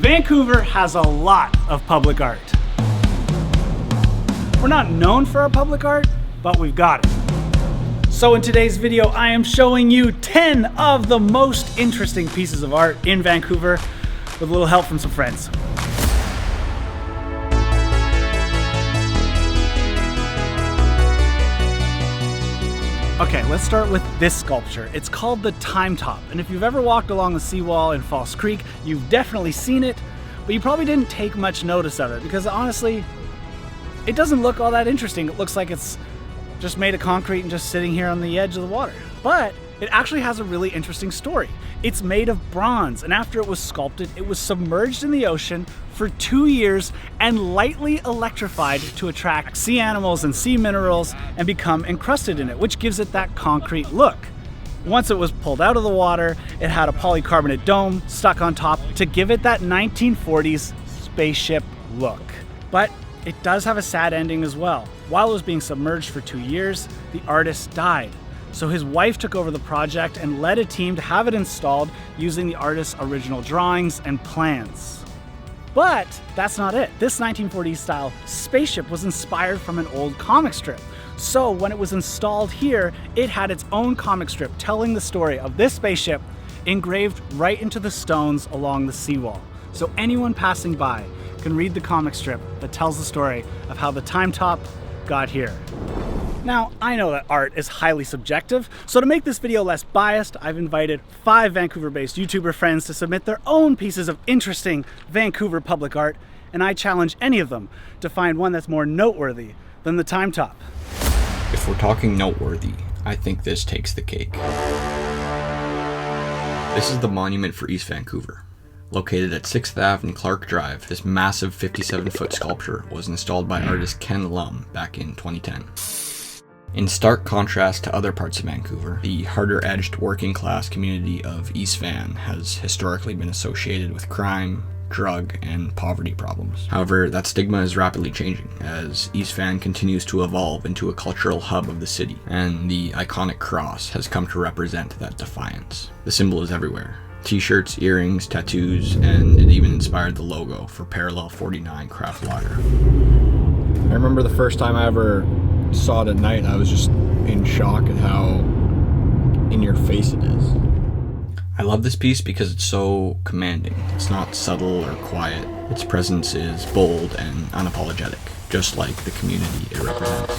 Vancouver has a lot of public art. We're not known for our public art, but we've got it. So in today's video, I am showing you 10 of the most interesting pieces of art in Vancouver with a little help from some friends. Okay, let's start with this sculpture. It's called the Time Top, and if you've ever walked along the seawall in False Creek, you've definitely seen it, but you probably didn't take much notice of it because honestly, it doesn't look all that interesting. It looks like it's just made of concrete and just sitting here on the edge of the water. But it actually has a really interesting story. It's made of bronze, and after it was sculpted, it was submerged in the ocean for 2 years and lightly electrified to attract sea animals and sea minerals and become encrusted in it, which gives it that concrete look. Once it was pulled out of the water, it had a polycarbonate dome stuck on top to give it that 1940s spaceship look. But it does have a sad ending as well. While it was being submerged for 2 years, the artist died. So his wife took over the project and led a team to have it installed using the artist's original drawings and plans. But that's not it. This 1940s style spaceship was inspired from an old comic strip. So when it was installed here, it had its own comic strip telling the story of this spaceship engraved right into the stones along the seawall. So anyone passing by can read the comic strip that tells the story of how the Time Top got here. Now, I know that art is highly subjective, so to make this video less biased, I've invited 5 Vancouver-based YouTuber friends to submit their own pieces of interesting Vancouver public art, and I challenge any of them to find one that's more noteworthy than the Time Top. If we're talking noteworthy, I think this takes the cake. This is the monument for East Vancouver. Located at 6th Ave and Clark Drive, this massive 57-foot sculpture was installed by artist Ken Lum back in 2010. In stark contrast to other parts of Vancouver, the harder-edged working-class community of East Van has historically been associated with crime, drug, and poverty problems. However, that stigma is rapidly changing as East Van continues to evolve into a cultural hub of the city, and the iconic cross has come to represent that defiance. The symbol is everywhere. T-shirts, earrings, tattoos, and it even inspired the logo for Parallel 49 craft lager. I remember the first time I ever saw it at night, I was just in shock at how in your face it is. I love this piece because it's so commanding. It's not subtle or quiet. Its presence is bold and unapologetic, just like the community it represents.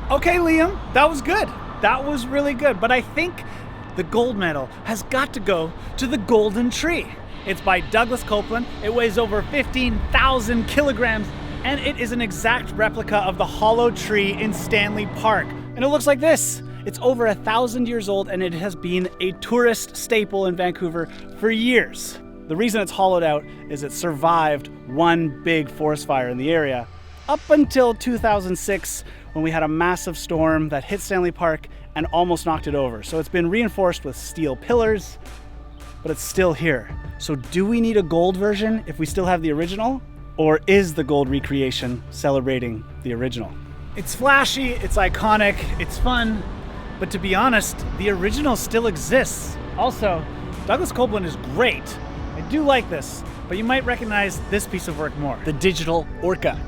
Okay, Liam, that was good. That was really good, but I think the gold medal has got to go to the Golden Tree. It's by Douglas Coupland. It weighs over 15,000 kilograms, and it is an exact replica of the hollow tree in Stanley Park. And it looks like this. It's over 1,000 years old, and it has been a tourist staple in Vancouver for years. The reason it's hollowed out is it survived one big forest fire in the area up until 2006, when we had a massive storm that hit Stanley Park and almost knocked it over. So it's been reinforced with steel pillars, but it's still here. So do we need a gold version if we still have the original? Or is the gold recreation celebrating the original? It's flashy, it's iconic, it's fun, but to be honest, the original still exists. Also, Douglas Coupland is great. I do like this, but you might recognize this piece of work more, the digital orca.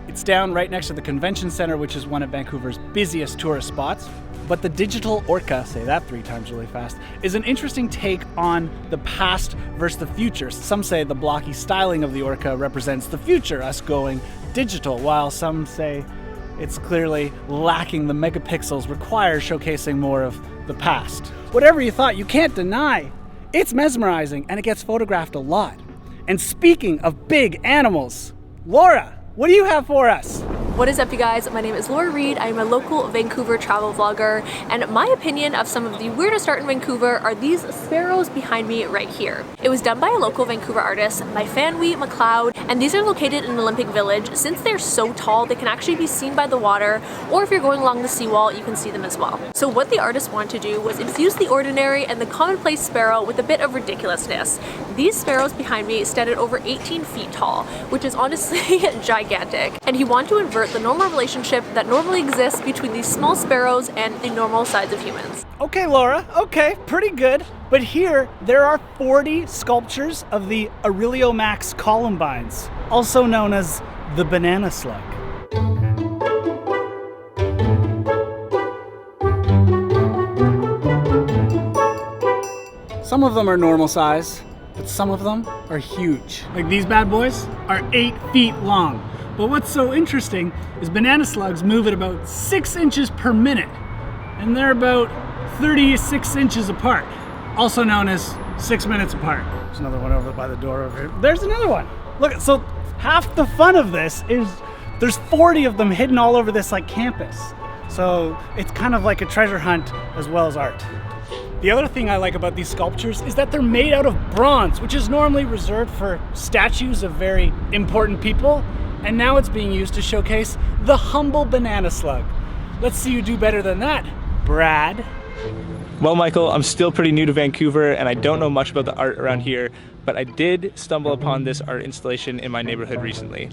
It's down right next to the Convention Center, which is one of Vancouver's busiest tourist spots. But the digital orca, say that 3 times really fast, is an interesting take on the past versus the future. Some say the blocky styling of the orca represents the future, us going digital, while some say it's clearly lacking the megapixels required, showcasing more of the past. Whatever you thought, you can't deny, it's mesmerizing and it gets photographed a lot. And speaking of big animals, Laura, what do you have for us? What is up, you guys? My name is Reid. I am a local Vancouver travel vlogger, and my opinion of some of the weirdest art in Vancouver are these sparrows behind me right here. It was done by a local Vancouver artist, Myfanwy, MacLeod, and these are located in Olympic Village. Since they're so tall, they can actually be seen by the water, or if you're going along the seawall, you can see them as well. So what the artist wanted to do was infuse the ordinary and the commonplace sparrow with a bit of ridiculousness. These sparrows behind me stand at over 18 feet tall, which is honestly gigantic, and he wanted to invert the normal relationship that normally exists between these small sparrows and the normal size of humans. Okay, Laura, okay, pretty good. But here, there are 40 sculptures of the Aureliomax columbines, also known as the banana slug. Some of them are normal size, but some of them are huge. Like these bad boys are 8 feet long. But what's so interesting is banana slugs move at about 6 inches per minute, and they're about 36 inches apart, also known as 6 minutes apart. There's another one over by the door over here. There's another one. Look, so half the fun of this is there's 40 of them hidden all over this like campus. So it's kind of like a treasure hunt as well as art. The other thing I like about these sculptures is that they're made out of bronze, which is normally reserved for statues of very important people, and now it's being used to showcase the humble banana slug. Let's see you do better than that, Brad. Well, Michael, I'm still pretty new to Vancouver and I don't know much about the art around here, but I did stumble upon this art installation in my neighborhood recently.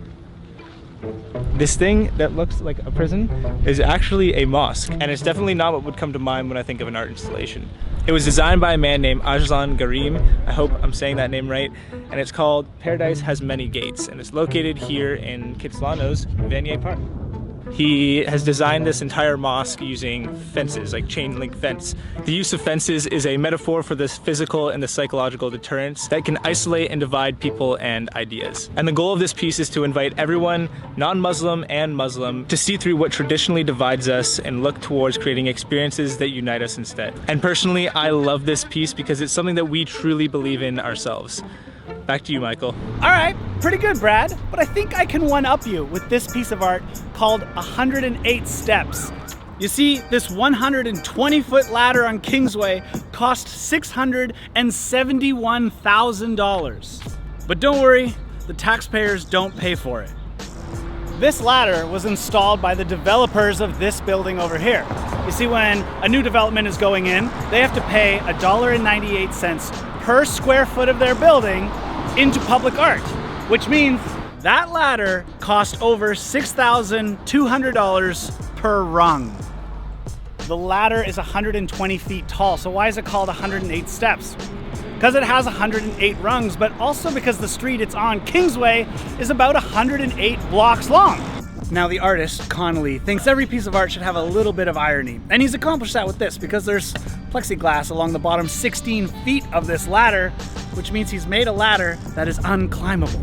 This thing that looks like a prison is actually a mosque, and it's definitely not what would come to mind when I think of an art installation. It was designed by a man named Ajlan Gharem, I hope I'm saying that name right, and it's called Paradise Has Many Gates, and it's located here in Kitsilano's Vanier Park. He has designed this entire mosque using fences, like chain link fence. The use of fences is a metaphor for this physical and the psychological deterrence that can isolate and divide people and ideas. And the goal of this piece is to invite everyone, non-Muslim and Muslim, to see through what traditionally divides us and look towards creating experiences that unite us instead. And personally, I love this piece because it's something that we truly believe in ourselves. Back to you, Michael. All right, pretty good, Brad, but I think I can one-up you with this piece of art called 108 Steps. You see, this 120-foot ladder on Kingsway cost $671,000. But don't worry, the taxpayers don't pay for it. This ladder was installed by the developers of this building over here. You see, when a new development is going in, they have to pay $1.98 per square foot of their building into public art, which means that ladder cost over $6,200 per rung. The ladder is 120 feet tall, so why is it called 108 steps? Because it has 108 rungs, but also because the street it's on, Kingsway, is about 108 blocks long. Now the artist, Connolly, thinks every piece of art should have a little bit of irony, and he's accomplished that with this because there's plexiglass along the bottom 16 feet of this ladder, which means he's made a ladder that is unclimbable.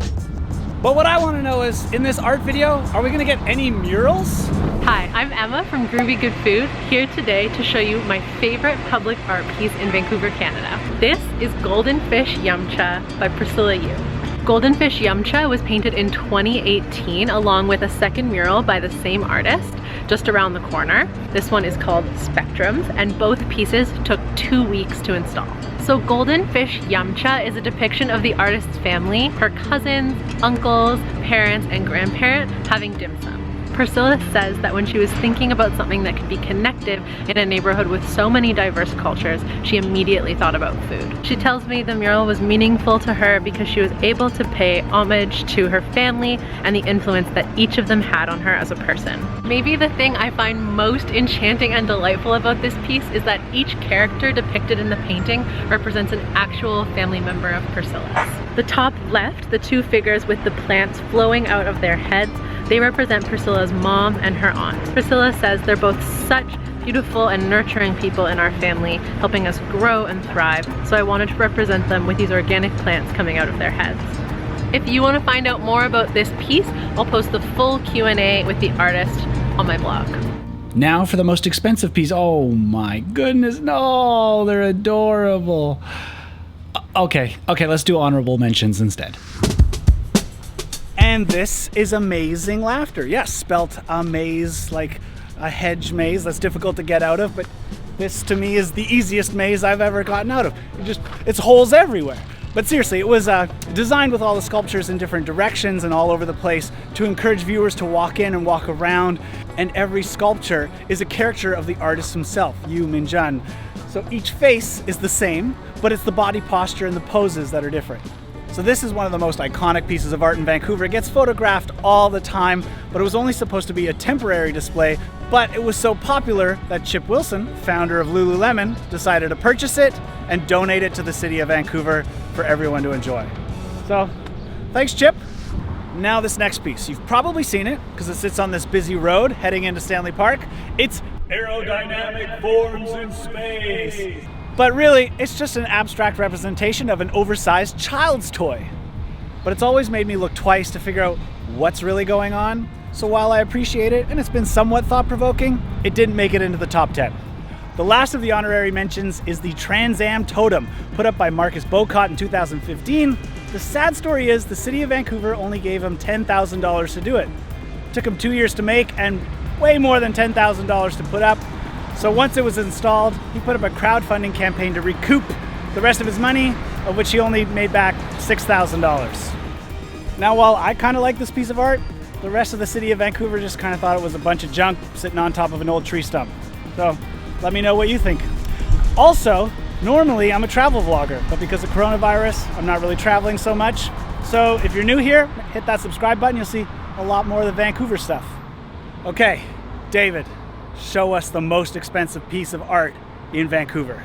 But what I want to know is, in this art video, are we going to get any murals? Hi, I'm Emma from Groovy Good Food, here today to show you my favorite public art piece in Vancouver, Canada. This is Golden Fish Yumcha by Priscilla Yu. Golden Fish Yumcha was painted in 2018 along with a second mural by the same artist just around the corner. This one is called Spectrums, and both pieces took 2 weeks to install. So Golden Fish Yumcha is a depiction of the artist's family, her cousins, uncles, parents, and grandparents having dim sum. Priscilla says that when she was thinking about something that could be connective in a neighborhood with so many diverse cultures, she immediately thought about food. She tells me the mural was meaningful to her because she was able to pay homage to her family and the influence that each of them had on her as a person. Maybe the thing I find most enchanting and delightful about this piece is that each character depicted in the painting represents an actual family member of Priscilla's. The top left, the two figures with the plants flowing out of their heads, they represent Priscilla's mom and her aunt. Priscilla says they're both such beautiful and nurturing people in our family, helping us grow and thrive, so I wanted to represent them with these organic plants coming out of their heads. If you want to find out more about this piece, I'll post the full Q&A with the artist on my blog. Now for the most expensive piece. Oh my goodness, no, they're adorable. Okay, let's do honorable mentions instead. And this is Amazing Laughter. Yes, spelt amaze like a hedge maze that's difficult to get out of, but this to me is the easiest maze I've ever gotten out of. It's holes everywhere. But seriously, it was designed with all the sculptures in different directions and all over the place to encourage viewers to walk in and walk around. And every sculpture is a character of the artist himself, Minjun. So each face is the same, but it's the body posture and the poses that are different. So this is one of the most iconic pieces of art in Vancouver. It gets photographed all the time, but it was only supposed to be a temporary display But it was so popular that Chip Wilson, founder of Lululemon, decided to purchase it and donate it to the city of Vancouver for everyone to enjoy. So, thanks, Chip. Now this next piece. You've probably seen it because it sits on this busy road heading into Stanley Park. It's Aerodynamic Forms in Space. But really, it's just an abstract representation of an oversized child's toy. But it's always made me look twice to figure out what's really going on. So while I appreciate it, and it's been somewhat thought-provoking, it didn't make it into the top 10. The last of the honorary mentions is the Trans Am Totem, put up by Marcus Bowcott in 2015. The sad story is the city of Vancouver only gave him $10,000 to do it. It took him 2 years to make and way more than $10,000 to put up. So once it was installed, he put up a crowdfunding campaign to recoup the rest of his money, of which he only made back $6,000. Now, while I kind of like this piece of art, the rest of the city of Vancouver just kind of thought it was a bunch of junk sitting on top of an old tree stump. So let me know what you think. Also, normally I'm a travel vlogger, but because of coronavirus, I'm not really traveling so much. So if you're new here, hit that subscribe button. You'll see a lot more of the Vancouver stuff. Okay, David, show us the most expensive piece of art in Vancouver.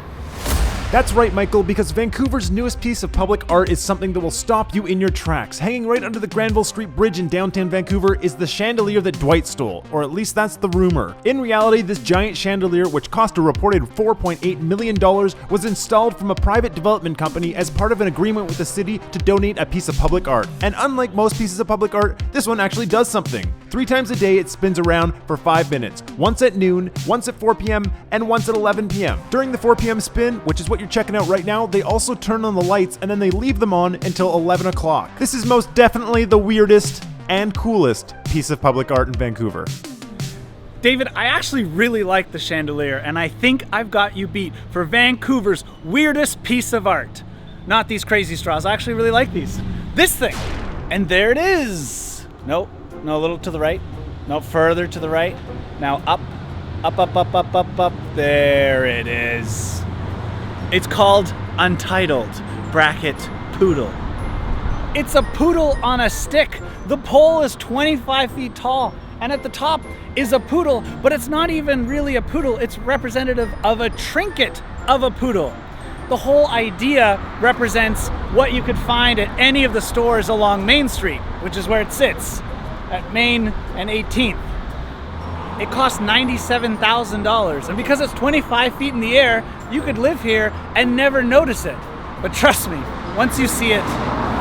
That's right, Michael, because Vancouver's newest piece of public art is something that will stop you in your tracks. Hanging right under the Granville Street Bridge in downtown Vancouver is the chandelier that Dwight stole, or at least that's the rumor. In reality, this giant chandelier, which cost a reported $4.8 million, was installed from a private development company as part of an agreement with the city to donate a piece of public art. And unlike most pieces of public art, this one actually does something. 3 times a day it spins around for 5 minutes, once at noon, once at 4 p.m., and once at 11 p.m. During the 4 p.m. spin, which is what you're checking out right now, they also turn on the lights and then they leave them on until 11 o'clock. This is most definitely the weirdest and coolest piece of public art in Vancouver. David, I actually really like the chandelier, and I think I've got you beat for Vancouver's weirdest piece of art. Not these crazy straws, I actually really like these. This thing, and there it is. Nope, no, a little to the right. No, further to the right. Now up, up, up, up, up, up, up. There it is. It's called Untitled, bracket Poodle. It's a poodle on a stick. The pole is 25 feet tall, and at the top is a poodle, but it's not even really a poodle. It's representative of a trinket of a poodle. The whole idea represents what you could find at any of the stores along Main Street, which is where it sits, at Main and 18th. It costs $97,000, and because it's 25 feet in the air, you could live here and never notice it. But trust me, once you see it,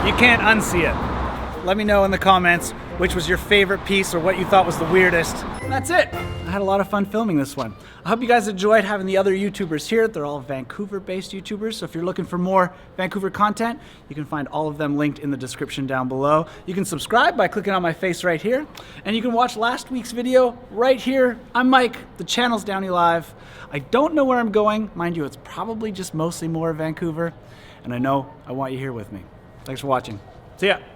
you can't unsee it. Let me know in the comments which was your favorite piece or what you thought was the weirdest. And that's it. I had a lot of fun filming this one. I hope you guys enjoyed having the other YouTubers here. They're all Vancouver-based YouTubers, so if you're looking for more Vancouver content, you can find all of them linked in the description down below. You can subscribe by clicking on my face right here, and you can watch last week's video right here. I'm Mike, the channel's DownieLive. I don't know where I'm going. Mind you, it's probably just mostly more Vancouver, and I know I want you here with me. Thanks for watching. See ya.